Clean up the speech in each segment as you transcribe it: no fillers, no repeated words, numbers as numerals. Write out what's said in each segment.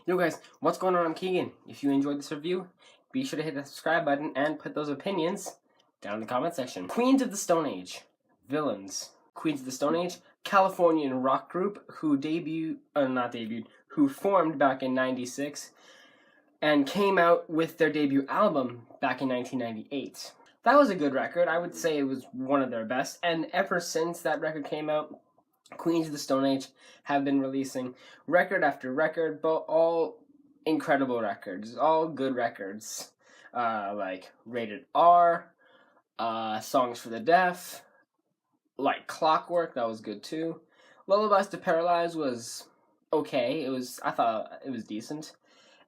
Yo guys, what's going on? I'm Keegan. If you enjoyed this review, be sure to hit the subscribe button and put those opinions down in the comment section. Queens of the Stone Age. Villains. Queens of the Stone Age, Californian rock group who who formed back in '96 and came out with their debut album back in 1998. That was a good record. I would say it was one of their best, and ever since that record came out, Queens of the Stone Age have been releasing record after record, but all incredible records, all good records, like Rated R, Songs for the Deaf, like Clockwork, that was good too. Lullabies to Paralyze was okay. I thought it was decent.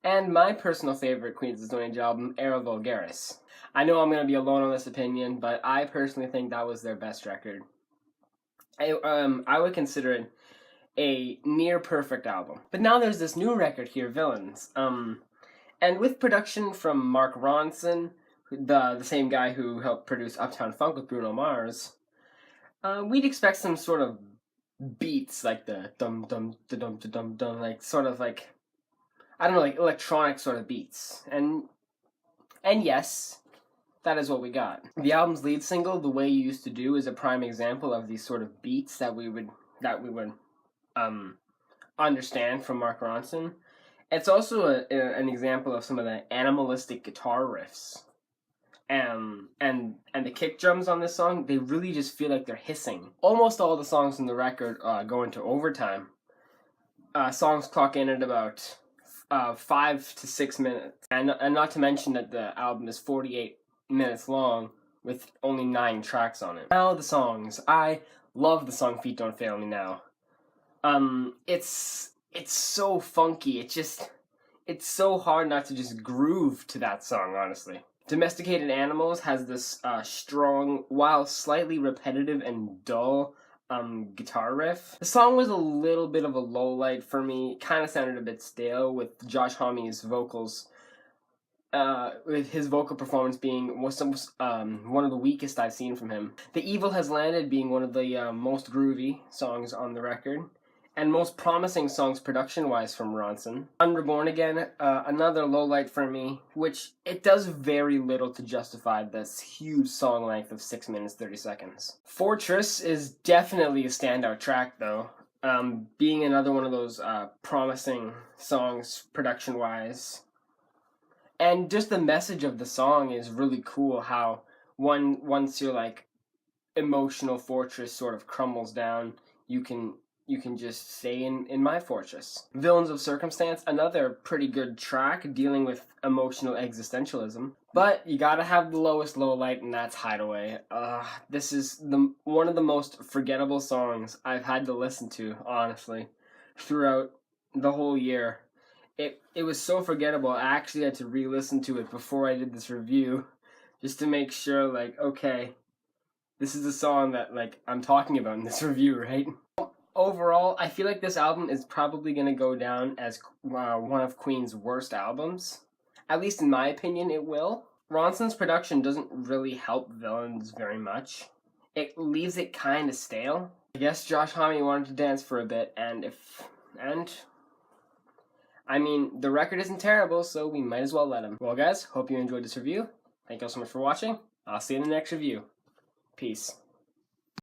And my personal favorite Queens of the Stone Age album, Era Vulgaris. I know I'm going to be alone on this opinion, but I personally think that was their best record. I would consider it a near perfect album. But now there's this new record here, Villains. And with production from Mark Ronson, the same guy who helped produce Uptown Funk with Bruno Mars, we'd expect some sort of beats like the dum dum da dum da dum dum, like sort of like, I don't know, like electronic sort of beats. And yes, that is what we got. The album's lead single, The Way You Used to Do, is a prime example of these sort of beats that we would understand from Mark Ronson. It's also an example of some of the animalistic guitar riffs. And the kick drums on this song, they really just feel like they're hissing. Almost all the songs in the record go into overtime. Songs clock in at about 5 to 6 minutes. And not to mention that the album is 48 minutes long with only 9 tracks on it. Now the songs. I love the song Feet Don't Fail Me Now. It's so funky. It's so hard not to just groove to that song, honestly. Domesticated Animals has this strong, while slightly repetitive and dull guitar riff. The song was a little bit of a lowlight for me. Kind of sounded a bit stale, with Josh Homme's vocals, with his vocal performance being one of the weakest I've seen from him. The Evil Has Landed being one of the most groovy songs on the record, and most promising songs production-wise from Ronson. Un-Reborn Again, another lowlight for me, which it does very little to justify this huge song length of 6 minutes 30 seconds. Fortress is definitely a standout track though, being another one of those promising songs production-wise. And just the message of the song is really cool, how once your like emotional fortress sort of crumbles down, you can just stay in my fortress. Villains of Circumstance, another pretty good track dealing with emotional existentialism. But you gotta have the lowest low light, and that's Hideaway. This is one of the most forgettable songs I've had to listen to, honestly, throughout the whole year. It was so forgettable, I actually had to re-listen to it before I did this review, just to make sure, like, okay, this is the song that, like, I'm talking about in this review, right? Overall, I feel like this album is probably going to go down as one of Queen's worst albums. At least in my opinion, it will. Ronson's production doesn't really help Villains very much. It leaves it kind of stale. I guess Josh Homme wanted to dance for a bit, I mean, the record isn't terrible, so we might as well let him. Well guys, hope you enjoyed this review. Thank you all so much for watching. I'll see you in the next review. Peace.